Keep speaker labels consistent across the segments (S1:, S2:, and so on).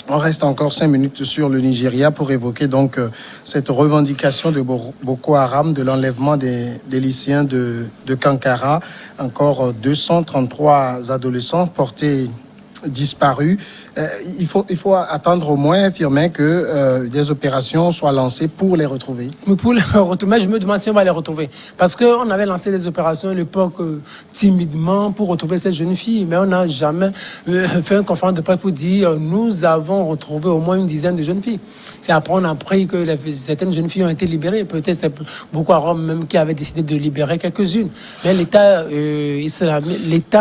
S1: On reste encore 5 minutes sur le Nigeria pour évoquer donc cette revendication de Boko Haram de l'enlèvement des lycéens de Kankara. Encore 233 adolescents portés disparus. Il faut attendre au moins, Firmin, que des opérations soient lancées pour les retrouver.
S2: Mais pour les retrouver, je me demande si on va les retrouver. Parce qu'on avait lancé des opérations à l'époque timidement pour retrouver ces jeunes filles. Mais on n'a jamais fait une conférence de presse pour dire nous avons retrouvé au moins une dizaine de jeunes filles. C'est après on a appris que certaines jeunes filles ont été libérées. Peut-être c'est Boko Haram même qui avait décidé de libérer quelques-unes. Mais l'État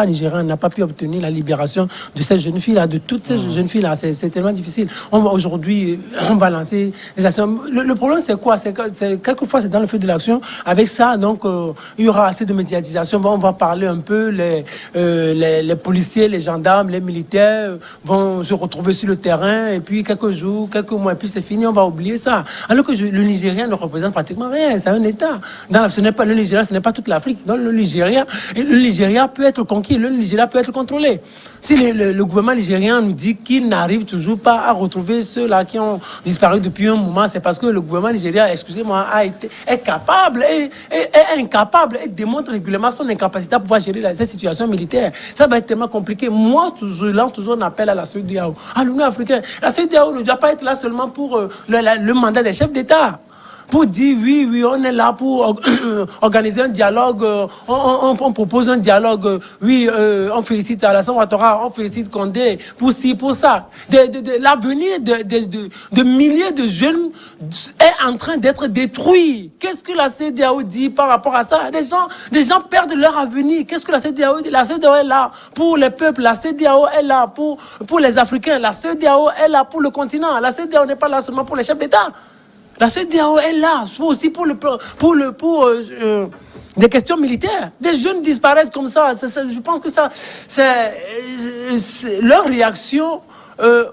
S2: nigérien n'a pas pu obtenir la libération de ces jeunes filles-là, de toutes ces jeunes filles-là. C'est tellement difficile. Aujourd'hui, on va lancer des actions. Le problème, c'est quoi? C'est quelquefois, c'est dans le feu de l'action. Avec ça, donc, il y aura assez de médiatisation. On va parler un peu. Les policiers, les gendarmes, les militaires vont se retrouver sur le terrain. Et puis, quelques jours, quelques mois, et puis c'est fini. On va oublier ça. Alors que le Nigeria ne représente pratiquement rien. C'est un État. Le Nigeria, ce n'est pas toute l'Afrique. Donc, le Nigeria peut être conquis. Le Nigeria peut être contrôlé. Si le gouvernement nigérien nous dit qu'il n'arrive toujours pas à retrouver ceux-là qui ont disparu depuis un moment, c'est parce que le gouvernement nigérien, excusez-moi, est capable, est incapable et démontre régulièrement son incapacité à pouvoir gérer cette situation militaire. Ça va être tellement compliqué. Moi, je lance toujours un appel à la CEDEAO, à l'Union africaine. La CEDEAO ne doit pas être là seulement pour le mandat des chefs d'État. Pour dire oui, on est là pour organiser un dialogue, on propose un dialogue, on félicite Alassane Ouattara, on félicite Condé, pour ci, pour ça. L'avenir de milliers de jeunes est en train d'être détruit. Qu'est-ce que la CEDEAO dit par rapport à ça? Des gens perdent leur avenir. Qu'est-ce que la CEDEAO dit? La CEDEAO est là pour les peuples, la CEDEAO est là pour les Africains, la CEDEAO est là pour le continent, la CEDEAO n'est pas là seulement pour les chefs d'État. La CEDEAO est là aussi pour des questions militaires. Des jeunes disparaissent comme ça. Je pense que leur réaction,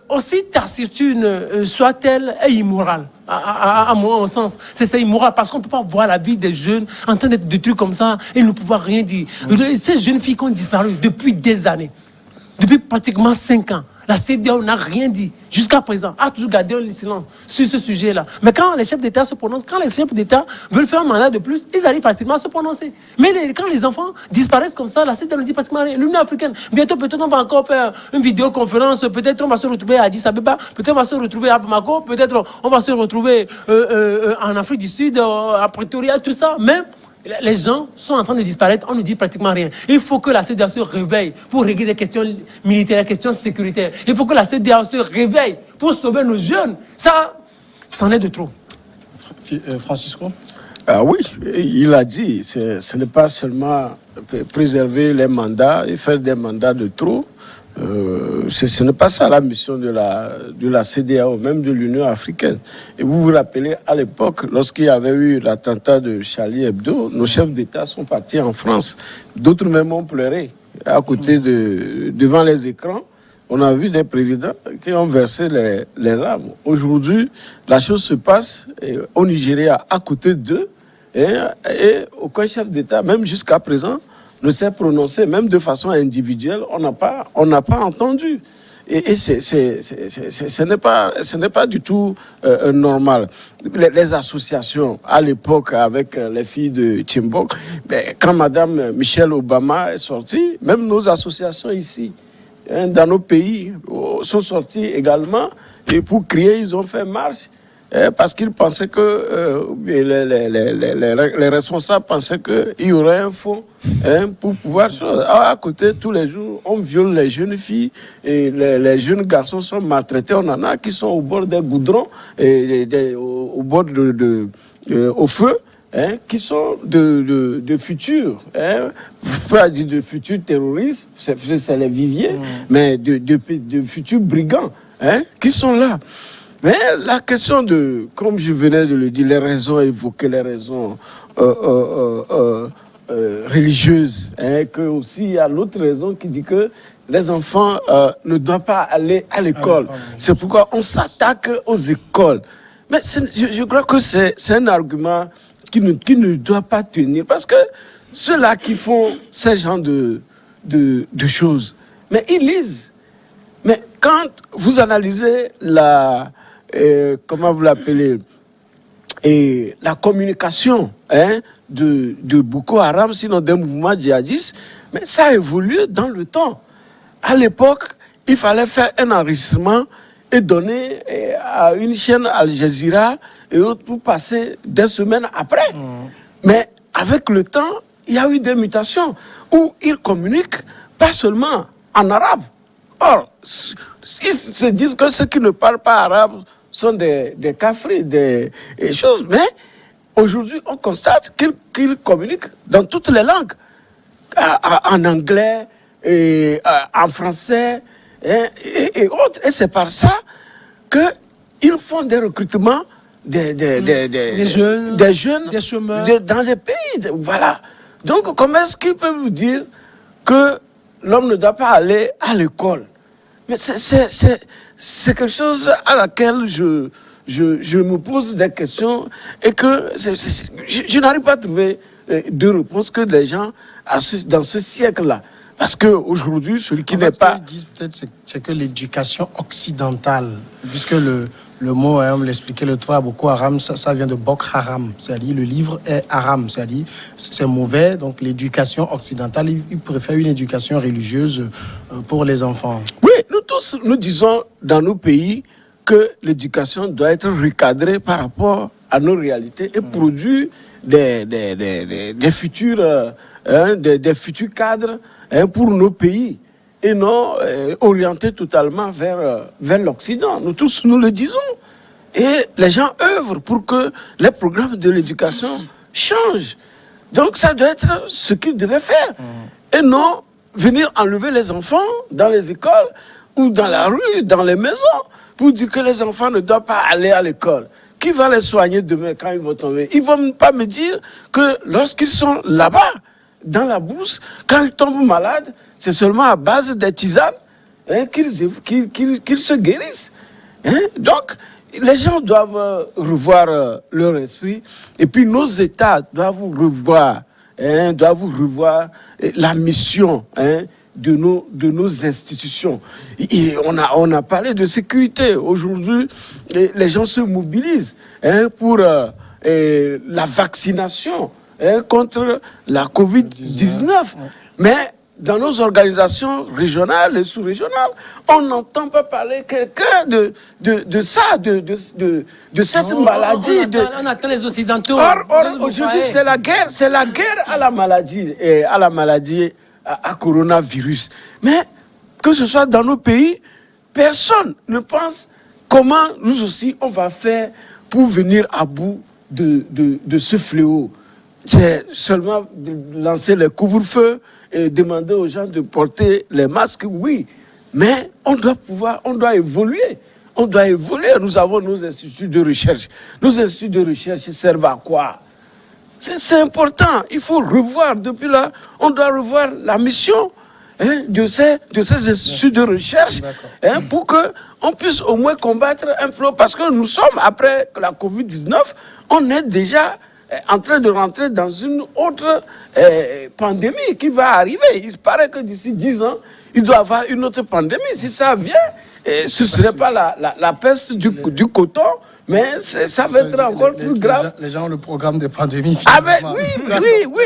S2: aussi taciturne soit-elle, est immorale. À mon sens, c'est immoral parce qu'on ne peut pas voir la vie des jeunes en train d'être détruits comme ça et ne pouvoir rien dire. Ces jeunes filles qui ont disparu depuis des années, depuis pratiquement 5 ans. La CEDEAO n'a rien dit jusqu'à présent, a toujours gardé un silence sur ce sujet-là. Mais quand les chefs d'État se prononcent, quand les chefs d'État veulent faire un mandat de plus, ils arrivent facilement à se prononcer. Mais quand les enfants disparaissent comme ça, la CEDEAO ne dit pratiquement rien. L'Union africaine, bientôt peut-être on va encore faire une vidéoconférence, peut-être on va se retrouver à Addis Abeba, peut-être on va se retrouver à Bamako, peut-être on va se retrouver en Afrique du Sud, à Pretoria, tout ça. Mais les gens sont en train de disparaître, on ne dit pratiquement rien. Il faut que la CEDEAO se réveille pour régler des questions militaires, des questions sécuritaires. Il faut que la CEDEAO se réveille pour sauver nos jeunes. Ça, c'en est de trop.
S1: Francisco?
S3: Ah oui, il a dit, ce n'est pas seulement préserver les mandats et faire des mandats de trop. Ce n'est pas ça la mission de la CEDEAO, même de l'Union africaine. Et vous vous rappelez, à l'époque, lorsqu'il y avait eu l'attentat de Charlie Hebdo, nos chefs d'État sont partis en France. D'autres même ont pleuré à côté devant les écrans. On a vu des présidents qui ont versé les larmes. Aujourd'hui, la chose se passe au Nigeria, à côté d'eux, et aucun chef d'État, même jusqu'à présent, ne s'est prononcé, même de façon individuelle, on n'a pas entendu. Et ce n'est pas du tout normal. Les associations, à l'époque, avec les filles de Chibok, quand Madame Michelle Obama est sortie, même nos associations ici, dans nos pays, sont sorties également, et pour crier, ils ont fait marche. Parce qu'ils pensaient que les responsables pensaient qu'il y aurait un fonds pour pouvoir... À côté, tous les jours, on viole les jeunes filles et les jeunes garçons sont maltraités. On en a qui sont au bord des goudrons, au bord au feu. Qui sont de futurs, pas dire de futurs terroristes, c'est les viviers, mais de futurs brigands, qui sont là. Mais la question comme je venais de le dire, les raisons évoquées, les raisons religieuses, que aussi il y a l'autre raison qui dit que les enfants ne doivent pas aller à l'école. C'est pourquoi on s'attaque aux écoles. Mais je crois que c'est un argument qui ne doit pas tenir, parce que ceux-là qui font ce genre de choses, mais ils lisent. Mais quand vous analysez comment vous l'appelez, et la communication de Boko Haram, sinon des mouvements djihadistes, mais ça a évolué dans le temps. À l'époque, il fallait faire un enregistrement et donner à une chaîne Al Jazeera et autres pour passer des semaines après. Mais avec le temps, il y a eu des mutations où ils communiquent pas seulement en arabe. Or, ils se disent que ceux qui ne parlent pas arabe sont des cafris, des choses. Mais aujourd'hui, on constate qu'ils communiquent dans toutes les langues. En anglais, en français et autres. Et c'est par ça qu'ils font des recrutements des jeunes,
S2: des chômeurs
S3: dans les pays. Voilà. Donc, comment est-ce qu'ils peuvent vous dire que l'homme ne doit pas aller à l'école? Mais c'est quelque chose à laquelle je me pose des questions et que je n'arrive pas à trouver de réponse que les gens dans ce siècle-là. Parce qu'aujourd'hui, celui qui n'est pas...
S1: Ce qu'ils disent peut-être, c'est que l'éducation occidentale, puisque le mot, on l'expliquait l'autre fois, Boko Haram, ça vient de Bok Haram, c'est-à-dire le livre est haram, c'est-à-dire c'est mauvais, donc l'éducation occidentale, ils préfèrent une éducation religieuse pour les enfants.
S3: Oui, nous tous, nous disons dans nos pays que l'éducation doit être recadrée par rapport à nos réalités et produire des futurs cadres pour nos pays et non orientés totalement vers l'Occident. Nous tous, nous le disons. Et les gens œuvrent pour que les programmes de l'éducation changent. Donc ça doit être ce qu'ils devaient faire. Et non venir enlever les enfants dans les écoles ou dans la rue, dans les maisons, pour dire que les enfants ne doivent pas aller à l'école. Qui va les soigner demain quand ils vont tomber? Ils ne vont pas me dire que lorsqu'ils sont là-bas, dans la bourse, quand ils tombent malades, c'est seulement à base des tisanes qu'ils se guérissent. Donc, les gens doivent revoir leur esprit. Et puis, nos États doivent revoir la mission de nos institutions. Et on a parlé de sécurité. Aujourd'hui, les gens se mobilisent pour la vaccination contre la Covid-19. Mais dans nos organisations régionales et sous-régionales, on n'entend pas parler quelqu'un de cette maladie.
S2: On attend les Occidentaux.
S3: Or aujourd'hui, c'est la guerre à la maladie, à coronavirus. Mais que ce soit dans nos pays, personne ne pense comment nous aussi on va faire pour venir à bout de ce fléau. C'est seulement de lancer les couvre-feux et demander aux gens de porter les masques, oui. Mais on doit évoluer. On doit évoluer. Nous avons nos instituts de recherche. Nos instituts de recherche servent à quoi? C'est important. Il faut revoir. Depuis là, on doit revoir la mission de ces instituts de recherche pour qu'on puisse au moins combattre un flot. Parce que nous sommes, après la Covid-19, on est déjà en train de rentrer dans une autre pandémie qui va arriver. Il paraît que d'ici 10 ans, il doit y avoir une autre pandémie. Si ça vient, ce ne serait pas la peste du coton, mais ça va être encore plus grave.
S1: Les gens ont le programme de pandémie.
S3: Oui,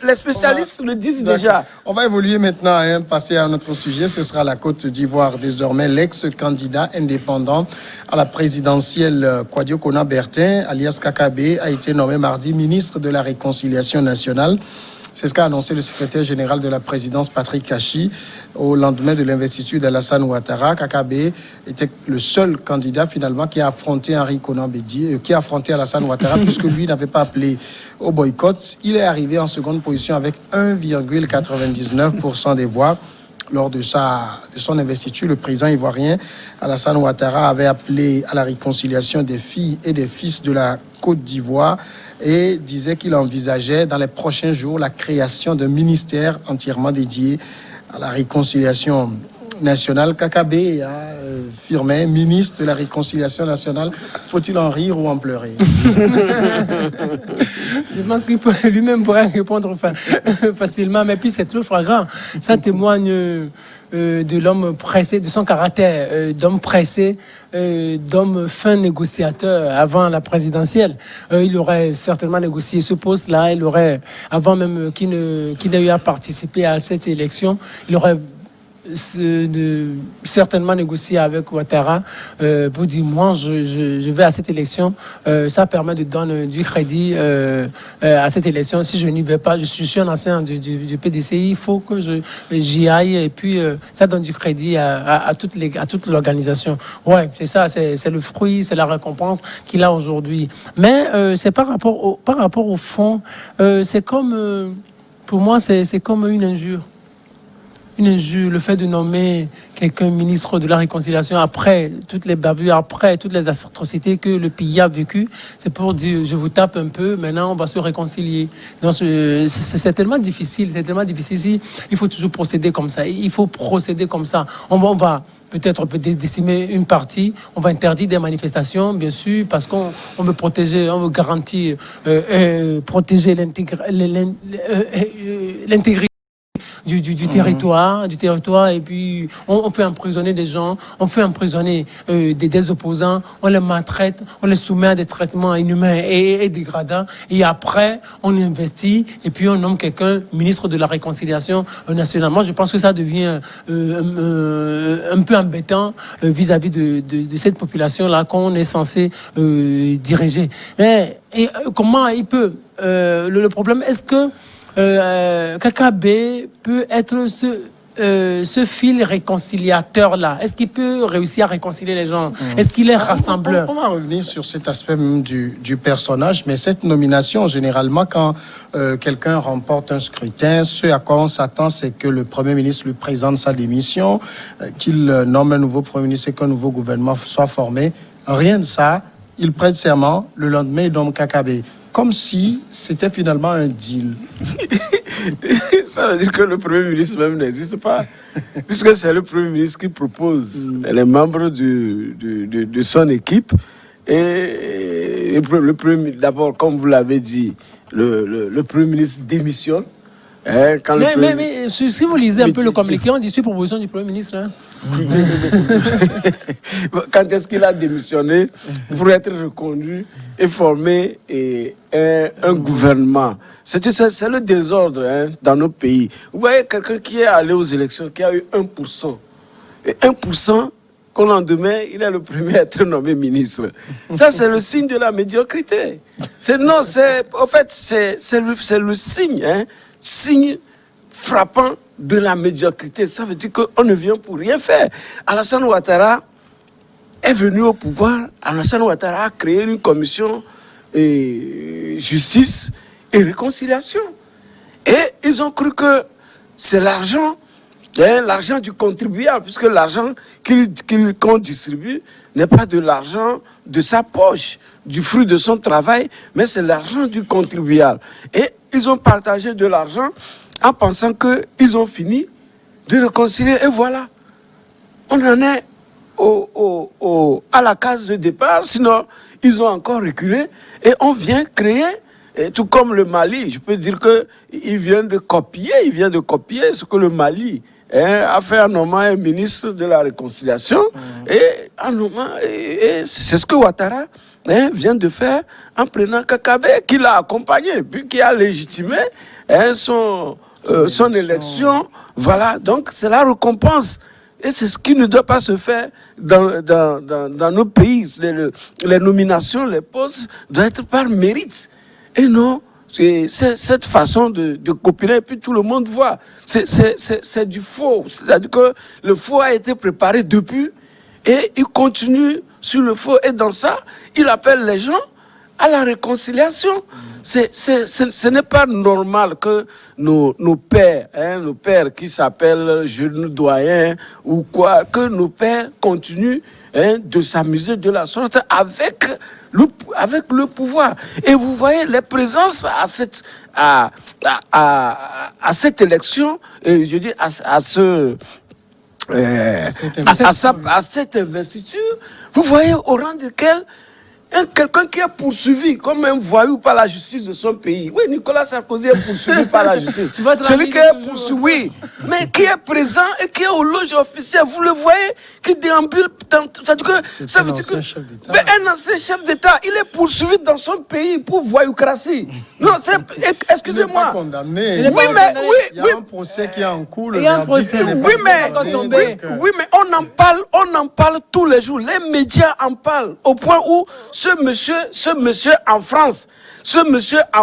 S3: les spécialistes le disent déjà.
S1: On va évoluer maintenant, passer à un autre sujet. Ce sera la Côte d'Ivoire. Désormais, l'ex-candidat indépendant à la présidentielle Kouadio Kona Bertin, alias Kakabe, a été nommé mardi ministre de la Réconciliation nationale. C'est ce qu'a annoncé le secrétaire général de la présidence, Patrick Kachi, au lendemain de l'investiture d'Alassane Ouattara. Kakabe était le seul candidat finalement qui a affronté Henri Konan Bédié, qui a affronté Alassane Ouattara, puisque lui n'avait pas appelé au boycott. Il est arrivé en seconde position avec 1,99% des voix. Lors de son investiture, le président ivoirien Alassane Ouattara avait appelé à la réconciliation des filles et des fils de la Côte d'Ivoire et disait qu'il envisageait dans les prochains jours la création d'un ministère entièrement dédié à la réconciliation nationale. Kakabe a firmé ministre de la Réconciliation nationale. Faut-il en rire ou en pleurer?
S2: Je pense qu'il peut lui-même pourrait répondre facilement, mais puis c'est trop flagrant. Ça témoigne de l'homme pressé, de son caractère d'homme pressé, d'homme fin négociateur avant la présidentielle. Il aurait certainement négocié ce poste-là, il aurait, avant même qu'il n'ait eu à participer à cette élection, il aurait certainement négocier avec Ouattara pour dire moi je vais à cette élection, ça permet de donner du crédit à cette élection. Si je n'y vais pas, je suis un ancien du PDCI, il faut que j'y aille, et puis ça donne du crédit à toute l'organisation. Ouais, c'est ça, c'est le fruit, c'est la récompense qu'il a aujourd'hui. Mais c'est par rapport au fond, c'est comme pour moi c'est comme une injure. Une injure, le fait de nommer quelqu'un ministre de la Réconciliation après toutes les bavures, après toutes les atrocités que le pays a vécues, c'est pour dire je vous tape un peu, maintenant on va se réconcilier. C'est tellement difficile, il faut toujours procéder comme ça, il faut procéder comme ça. On va peut-être décimer une partie, on va interdire des manifestations, bien sûr, parce qu'on veut protéger, on veut garantir, protéger l'intégrité du territoire, et puis on fait emprisonner des gens, on fait emprisonner des opposants, on les maltraite, on les soumet à des traitements inhumains et dégradants, et après on investit et puis on nomme quelqu'un ministre de la Réconciliation nationale. Moi je pense que ça devient un peu embêtant vis-à-vis de cette population-là qu'on est censé diriger. Et comment il peut le problème, est-ce que Kakabe peut être ce fil réconciliateur-là? Est-ce qu'il peut réussir à réconcilier les gens? Est-ce qu'il est rassembleur?
S1: On va revenir sur cet aspect même du personnage, mais cette nomination, généralement, quand quelqu'un remporte un scrutin, ce à quoi on s'attend, c'est que le Premier ministre lui présente sa démission, qu'il nomme un nouveau Premier ministre et qu'un nouveau gouvernement soit formé. Rien de ça. Il prête serment, le lendemain, il nomme Kakabe. Comme si c'était finalement un deal.
S3: Ça veut dire que le Premier ministre même n'existe pas. Puisque c'est le Premier ministre qui propose les membres de son équipe. Et d'abord, comme vous l'avez dit, le Premier ministre démissionne.
S2: Mais si vous lisez un peu le communiqué, on dit sur proposition du Premier ministre. Hein.
S3: Quand est-ce qu'il a démissionné pour être reconduit et former un gouvernement? C'est le désordre dans nos pays. Vous voyez quelqu'un qui est allé aux élections, qui a eu 1%. Et 1%, qu'au lendemain, il est le premier à être nommé ministre. Ça, c'est le signe de la médiocrité. C'est le signe frappant de la médiocrité. Ça veut dire qu'on ne vient pour rien faire. Alassane Ouattara est venu au pouvoir. Alassane Ouattara a créé une commission justice et réconciliation. Et ils ont cru que c'est l'argent du contribuable, puisque l'argent qu'on distribue n'est pas de l'argent de sa poche, du fruit de son travail, mais c'est l'argent du contribuable. Et ils ont partagé de l'argent en pensant qu'ils ont fini de réconcilier. Et voilà, on en est à la case de départ, sinon ils ont encore reculé et on vient créer, tout comme le Mali, je peux dire qu'il vient de copier ce que le Mali a fait en nommant un ministre de la Réconciliation et c'est ce que Ouattara vient de faire en prenant Kakabe, qui l'a accompagné, puis qui a légitimé son élection. Voilà, donc c'est la récompense. Et c'est ce qui ne doit pas se faire dans nos pays. Les nominations, les postes doivent être par mérite. Et non, c'est cette façon de copier, et puis tout le monde voit. C'est du faux. C'est-à-dire que le faux a été préparé depuis, et il continue sur le faux. Et dans ça, il appelle les gens à la réconciliation. Ce n'est pas normal que nos pères, nos pères qui s'appellent jeunes doyens ou quoi, que nos pères continuent de s'amuser de la sorte avec le pouvoir. Et vous voyez les présences à cette élection, et je dis à à cette investiture, vous voyez au rang duquel quelqu'un qui est poursuivi comme un voyou par la justice de son pays. Oui, Nicolas Sarkozy est poursuivi par la justice. Celui qui est poursuivi, oui, mais qui est présent et qui est au loge officiel. Vous le voyez, qui déambule dans... Ça veut dire que
S1: chef d'État.
S3: Mais un ancien chef d'État, il est poursuivi dans son pays pour voyoucratie. Non, excusez-moi.
S1: Il n'est pas condamné.
S3: Il y
S1: a un procès qui est en cours.
S2: Il y a un procès.
S3: Oui, mais on en parle tous les jours. Les médias en parlent au point où ce monsieur en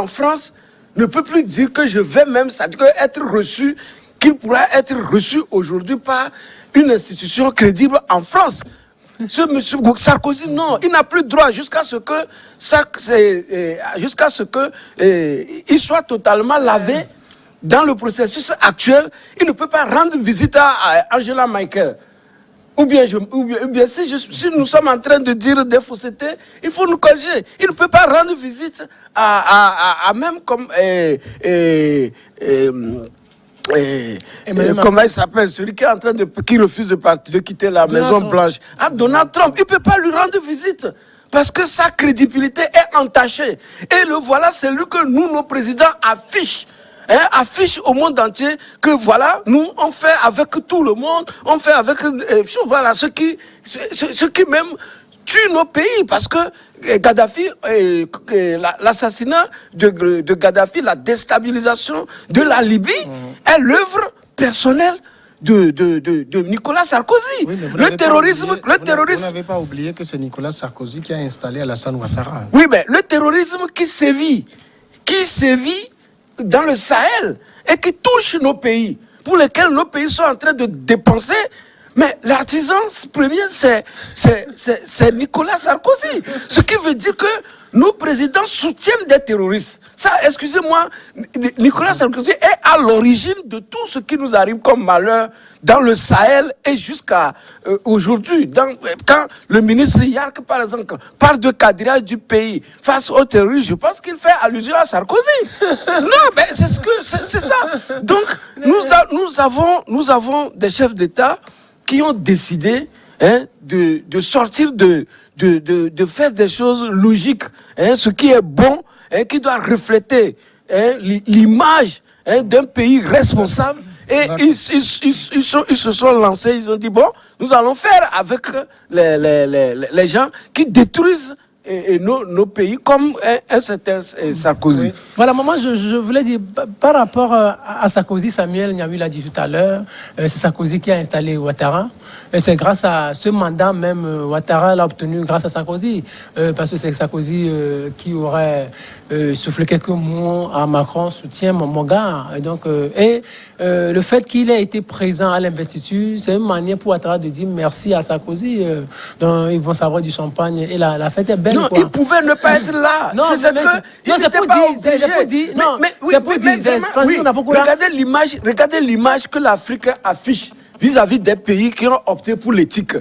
S3: France ne peut plus dire que je vais même, ça veut dire être reçu, qu'il pourra être reçu aujourd'hui par une institution crédible en France. Ce monsieur Sarkozy, non, il n'a plus droit jusqu'à ce que il soit totalement lavé dans le processus actuel. Il ne peut pas rendre visite à Angela Merkel. Ou bien si nous sommes en train de dire des faussetés, il faut nous corriger. Il ne peut pas rendre visite à même comme comment il s'appelle, celui qui est en train qui refuse de quitter la Maison Blanche, à Donald Trump. Il ne peut pas lui rendre visite parce que sa crédibilité est entachée. Et le voilà, c'est lui que nous, nos présidents, affiche au monde entier que voilà, nous on fait avec tout le monde, on fait avec voilà ce qui même tue nos pays, parce que Gaddafi, l'assassinat de Gaddafi, la déstabilisation de la Libye est l'œuvre personnelle de Nicolas Sarkozy.
S1: Oui,
S3: le terrorisme.
S1: Vous n'avez pas oublié que c'est Nicolas Sarkozy qui a installé Alassane Ouattara.
S3: Oui, mais le terrorisme qui sévit dans le Sahel et qui touche nos pays, pour lesquels nos pays sont en train de dépenser. Mais l'artisan premier, c'est Nicolas Sarkozy. Ce qui veut dire que nos présidents soutiennent des terroristes. Ça, excusez-moi, Nicolas Sarkozy est à l'origine de tout ce qui nous arrive comme malheur dans le Sahel et jusqu'à aujourd'hui. Quand le ministre Yark, par exemple, parle de quadrillage du pays face aux terroristes, je pense qu'il fait allusion à Sarkozy. Non, mais c'est ça. Donc, nous avons des chefs d'État qui ont décidé de sortir de faire des choses logiques, ce qui est bon, qui doit refléter l'image d'un pays responsable. Et ils se sont lancés, ils ont dit, bon, nous allons faire avec les gens qui détruisent nos pays comme un certain Sarkozy.
S2: Oui. Voilà, maman, je voulais dire, par rapport à Sarkozy, Samuel Niamu l'a dit tout à l'heure, c'est Sarkozy qui a installé Ouattara. Et c'est grâce à ce mandat même, Ouattara l'a obtenu grâce à Sarkozy. Parce que c'est Sarkozy qui aurait soufflé quelques mots à Macron, soutien mon gars. Et donc, le fait qu'il ait été présent à l'investiture, c'est une manière pour Ouattara de dire merci à Sarkozy. Donc, ils vont savoir du champagne et la fête est belle.
S3: Non, il pouvait ne pas être là.
S2: Non, c'est pour dire. Non, c'est pour dire.
S3: Regardez l'image que l'Afrique affiche vis-à-vis des pays qui ont opté pour l'éthique.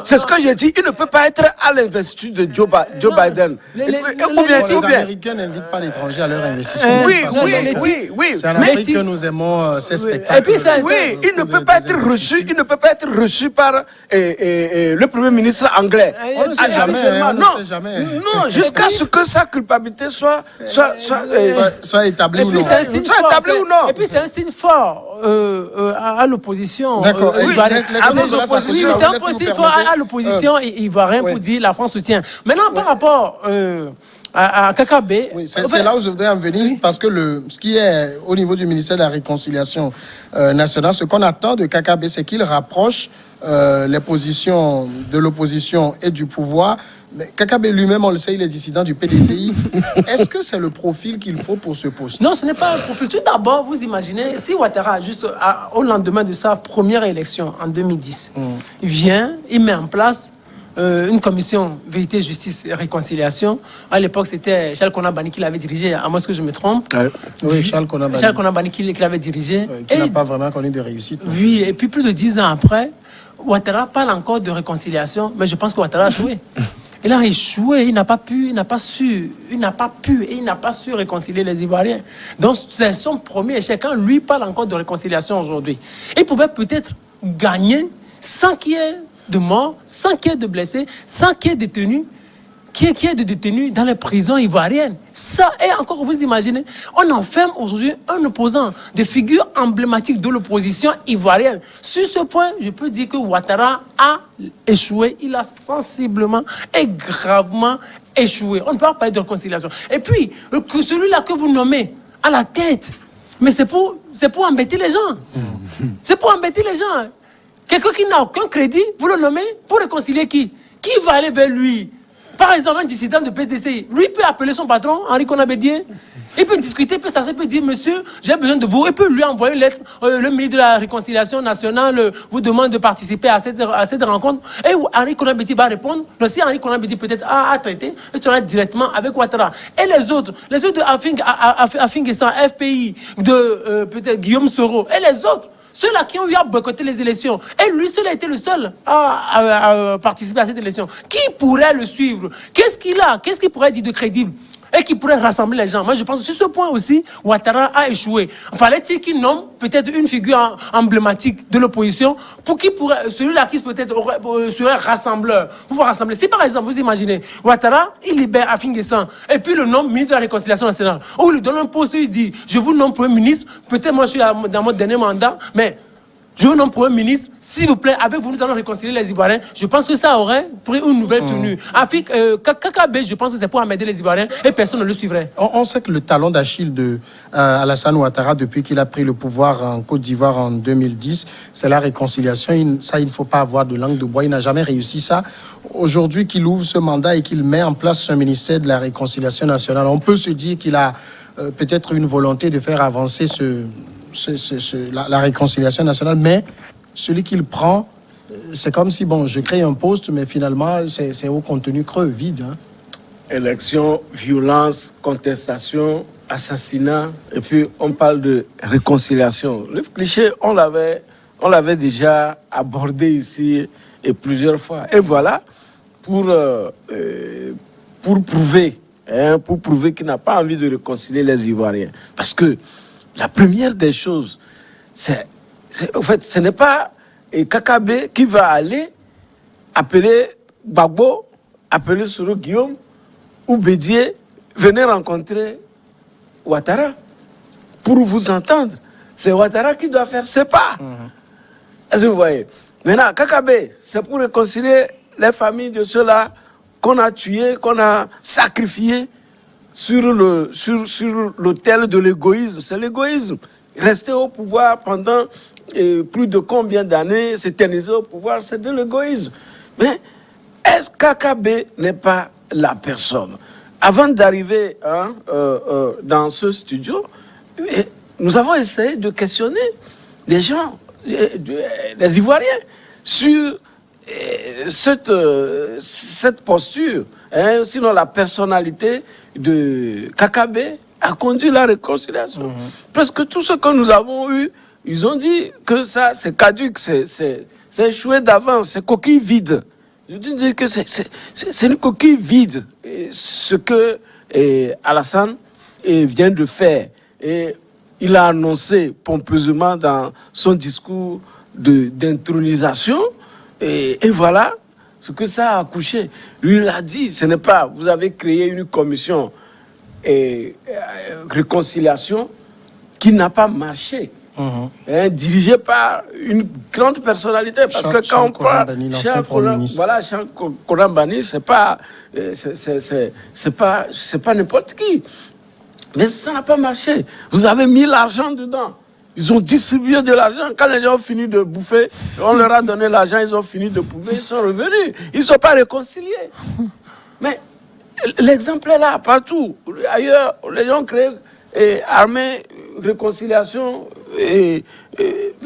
S3: C'est ce que j'ai dit. Il ne peut pas être à l'investiture de Joe Biden.
S1: Les Américains n'invitent pas l'étranger à leur investiture.
S3: Oui.
S1: C'est en Afrique que nous aimons ces spectacles.
S3: Il ne peut pas être reçu. Il ne peut pas être reçu par le Premier ministre anglais.
S1: On ne sait jamais.
S3: Non, jusqu'à ce que sa culpabilité soit
S1: établie ou non.
S2: Et puis c'est un signe fort à l'opposition.
S1: D'accord.
S2: C'est un possible à l'opposition, il ne va rien pour dire la France soutient. Maintenant, par rapport à Kakabe...
S1: Oui, c'est là où je voudrais en venir, parce que ce qui est au niveau du ministère de la Réconciliation nationale, ce qu'on attend de Kakabe, c'est qu'il rapproche les positions de l'opposition et du pouvoir. Mais Kakabe lui-même, on le sait, il est dissident du PDCI. Est-ce que c'est le profil qu'il faut pour ce poste?
S2: Non, ce n'est pas un profil. Tout d'abord, vous imaginez, si Ouattara, juste au lendemain de sa première élection en 2010, il vient, il met en place une commission Vérité, Justice et Réconciliation. À l'époque, c'était Charles Konabani qui l'avait dirigé, à moins que je me trompe.
S1: Oui, Charles Konabani.
S2: Charles Konabani qui l'avait dirigé.
S1: Qui n'a pas vraiment connu de réussite.
S2: Oui, et puis plus de 10 ans après, Ouattara parle encore de réconciliation, mais je pense que Ouattara a joué. Il a échoué, il n'a pas pu réconcilier les Ivoiriens. Donc, c'est son premier échec. Quand lui parle encore de réconciliation aujourd'hui, il pouvait peut-être gagner sans qu'il y ait de morts, sans qu'il y ait de blessés, sans qu'il y ait de détenus, qu'il y ait de détenus dans les prisons ivoiriennes. Ça, et encore, vous imaginez, on enferme aujourd'hui un opposant, des figures emblématiques de l'opposition ivoirienne. Sur ce point, je peux dire que Ouattara a échoué. Il a sensiblement et gravement échoué. On ne peut pas parler de réconciliation. Et puis, que celui-là que vous nommez à la tête, mais c'est pour embêter les gens. C'est pour embêter les gens. Quelqu'un qui n'a aucun crédit, vous le nommez pour réconcilier qui? Qui va aller vers lui? Par exemple, un dissident de PDC, lui peut appeler son patron, Henri Konabédié. Il peut discuter, il peut s'asseoir, il peut dire, monsieur, j'ai besoin de vous. Il peut lui envoyer une lettre. Le ministre de la Réconciliation nationale vous demande de participer à cette rencontre. Et Henri Konabédié va répondre. Donc, si Henri Konabédié peut-être a traité, il sera directement avec Ouattara. Et les autres de Afing-Guessan, FPI, de peut-être Guillaume Soro, et les autres. Ceux-là qui ont eu à boycotter les élections. Et lui, seul a été le seul à participer à cette élection. Qui pourrait le suivre? Qu'est-ce qu'il a? Qu'est-ce qu'il pourrait dire de crédible? Et qui pourrait rassembler les gens. Moi, je pense que sur ce point aussi, Ouattara a échoué. Fallait-il qu'il nomme peut-être une figure emblématique de l'opposition pour qui pourrait, celui-là qui peut-être serait rassembleur, pour pouvoir rassembler. Si par exemple, vous imaginez, Ouattara, il libère Afing-Guessan, et puis le nomme ministre de la Réconciliation nationale. Ou il lui donne un poste, il dit, je vous nomme Premier ministre, peut-être moi je suis dans mon dernier mandat, mais je vous nomme Premier ministre, s'il vous plaît, avec vous, nous allons réconcilier les Ivoiriens. Je pense que ça aurait pris une nouvelle tenue. KKB, je pense que c'est pour amener les Ivoiriens et personne ne le suivrait.
S1: On sait que le talon d'Achille de Alassane Ouattara, depuis qu'il a pris le pouvoir en Côte d'Ivoire en 2010, c'est la réconciliation. Il ne faut pas avoir de langue de bois. Il n'a jamais réussi ça. Aujourd'hui, qu'il ouvre ce mandat et qu'il met en place ce ministère de la Réconciliation nationale, on peut se dire qu'il a peut-être une volonté de faire avancer la réconciliation nationale, mais celui qu'il prend, c'est comme si, bon, je crée un poste, mais finalement, c'est au contenu creux, vide. Hein.
S3: Élection, violence, contestation, assassinat, et puis on parle de réconciliation. Le cliché, on l'avait déjà abordé ici et plusieurs fois. Et voilà, pour prouver qu'il n'a pas envie de réconcilier les Ivoiriens. Parce que la première des choses, en fait, ce n'est pas KKB qui va aller appeler Gbagbo, appeler Soro Guillaume ou Bédié, venez rencontrer Ouattara pour vous entendre. C'est Ouattara qui doit faire ce pas. Est-ce que vous voyez? Maintenant, KKB, c'est pour réconcilier les familles de ceux-là qu'on a tués, qu'on a sacrifiés sur l'autel de l'égoïsme. C'est l'égoïsme. Rester au pouvoir pendant plus de combien d'années, s'éterniser au pouvoir, c'est de l'égoïsme. Mais est-ce que KKB n'est pas la personne? Avant d'arriver dans ce studio, nous avons essayé de questionner les gens, les Ivoiriens, sur cette posture. Sinon, la personnalité de KKB a conduit la réconciliation. Presque tout ce que nous avons eu, ils ont dit que ça, c'est caduque, c'est échoué d'avance, c'est coquille vide. Je dis que c'est une coquille vide, ce que Alassane vient de faire. Et il a annoncé pompeusement dans son discours d'intronisation, et voilà ce que ça a accouché. Lui, il a dit, ce n'est pas, vous avez créé une commission réconciliation qui n'a pas marché. Dirigée par une grande personnalité, parce que quand on parle Cheikh Konan Banny, c'est pas n'importe qui. Mais ça n'a pas marché. Vous avez mis l'argent dedans. Ils ont distribué de l'argent. Quand les gens ont fini de bouffer, on leur a donné l'argent, ils ont fini de bouffer, ils sont revenus. Ils ne sont pas réconciliés. Mais l'exemple est là, partout. Ailleurs, les gens créent armée, réconciliation, mais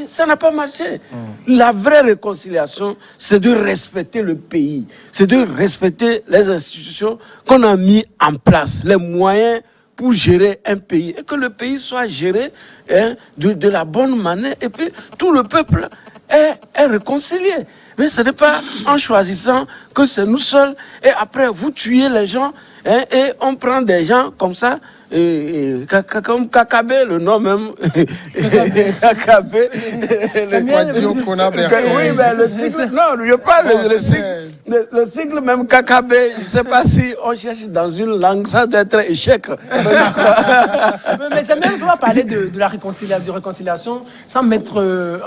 S3: ça n'a pas marché. La vraie réconciliation, c'est de respecter le pays, c'est de respecter les institutions qu'on a mis en place, les moyens pour gérer un pays, et que le pays soit géré de la bonne manière, et puis tout le peuple est réconcilié. Mais ce n'est pas en choisissant que c'est nous seuls, et après vous tuez les gens, hein, et on prend des gens comme ça, comme Kakabé, le nom même. Kakabé. Oui, mais le cycle, non, je parle le cycle même Kakabé, je ne sais pas si on cherche dans une langue, ça doit être échec.
S2: Mais c'est même, on ne peut pas parler de la réconciliation sans mettre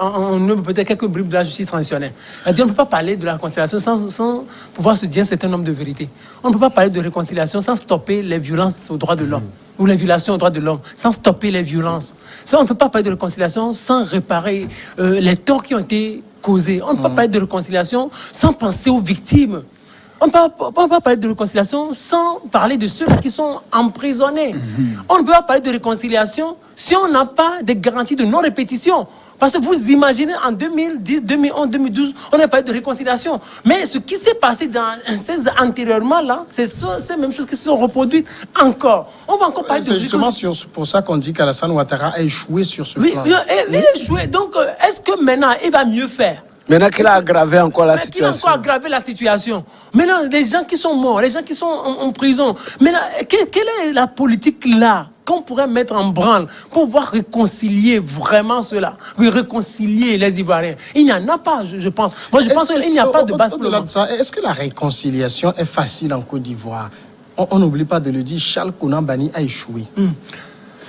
S2: en œuvre peut-être quelques bribes de la justice traditionnelle. C'est-à-dire, on ne peut pas parler de la réconciliation sans pouvoir se dire un certain nombre de vérités. On ne peut pas parler de réconciliation sans stopper les violences aux droits de l'homme ou les violations aux droits de l'homme, sans stopper les violences. Ça, on ne peut pas parler de réconciliation sans réparer les torts qui ont été causés. On ne peut pas parler de réconciliation sans penser aux victimes. On ne peut pas parler de réconciliation sans parler de ceux qui sont emprisonnés. On ne peut pas parler de réconciliation si on n'a pas de garantie de non-répétition. Parce que vous imaginez, en 2010, 2011, 2012, on a parlé de réconciliation. Mais ce qui s'est passé antérieurement, là, c'est ces mêmes choses qui se sont reproduites encore. On va encore parler de
S1: réconciliation. C'est justement pour ça qu'on dit qu'Alassane Ouattara a échoué sur ce plan.
S2: Oui, il a échoué. Donc, est-ce que maintenant, il va mieux faire?
S3: Maintenant qu'il a aggravé encore la situation.
S2: Qu'il a encore aggravé la situation. Maintenant, les gens qui sont morts, les gens qui sont en prison, maintenant, quelle est la politique là qu'on pourrait mettre en branle pour pouvoir réconcilier vraiment cela, réconcilier les Ivoiriens? Il n'y en a pas, je pense. Moi, je pense qu'il n'y a pas de base.
S1: Au-delà de ça, est-ce que la réconciliation est facile en Côte d'Ivoire? On n'oublie pas de le dire, Charles Konan Banny a échoué.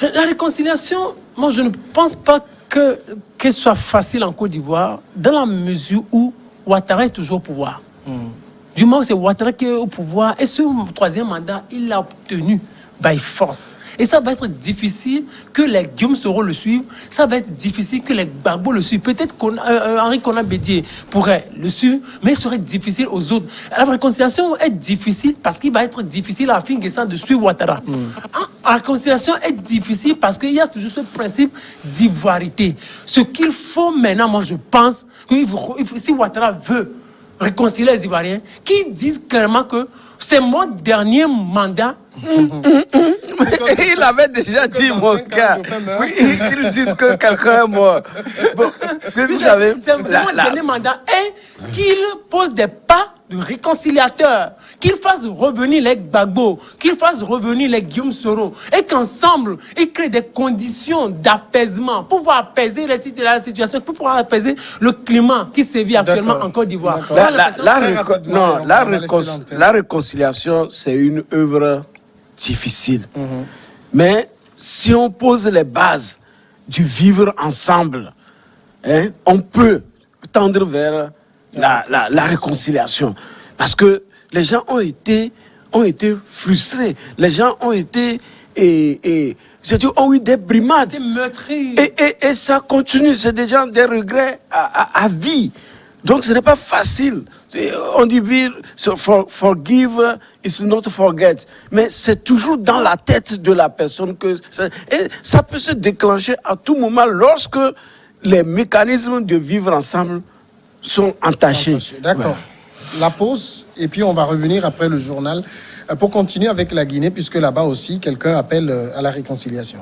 S2: La réconciliation, moi, je ne pense pas que ce soit facile en Côte d'Ivoire, dans la mesure où Ouattara est toujours au pouvoir. Du moment où c'est Ouattara qui est au pouvoir, et ce troisième mandat, il l'a obtenu by force. Et ça va être difficile que les Guillaume Soro le suivent, ça va être difficile que les Gbagbo le suivent. Peut-être qu'Henri Konan Bédié pourrait le suivre, mais il serait difficile aux autres. La réconciliation est difficile parce qu'il va être difficile à Finguessan de suivre Ouattara. La réconciliation est difficile parce qu'il y a toujours ce principe d'ivoirité. Ce qu'il faut maintenant, moi je pense, que si Ouattara veut réconcilier les Ivoiriens, qu'ils disent clairement que c'est mon dernier mandat.
S3: Il avait déjà dit, mon gars. Oui, qu'ils disent que quelqu'un est mort. Bon, vous savez,
S2: c'est mon dernier mandat. Et qu'il pose des pas de réconciliateur, qu'il fasse revenir les Gbagbo, qu'il fasse revenir les Guillaume Soro, et qu'ensemble, ils créent des conditions d'apaisement pour pouvoir apaiser la situation, pour pouvoir apaiser le climat qui sévit actuellement en Côte d'Ivoire.
S3: La réconciliation, c'est une œuvre difficile. Mais si on pose les bases du vivre ensemble, hein, on peut tendre vers la réconciliation. Parce que les gens ont été frustrés. Les gens ont été ont eu des brimades.
S2: Des meurtriers.
S3: Et ça continue. C'est des gens, des regrets à vie. Donc ce n'est pas facile. On dit forgive is not forget. Mais c'est toujours dans la tête de la personne que et ça peut se déclencher à tout moment lorsque les mécanismes de vivre ensemble sont entachés.
S1: D'accord. Ouais. La pause, et puis on va revenir après le journal pour continuer avec la Guinée, puisque là-bas aussi, quelqu'un appelle à la réconciliation.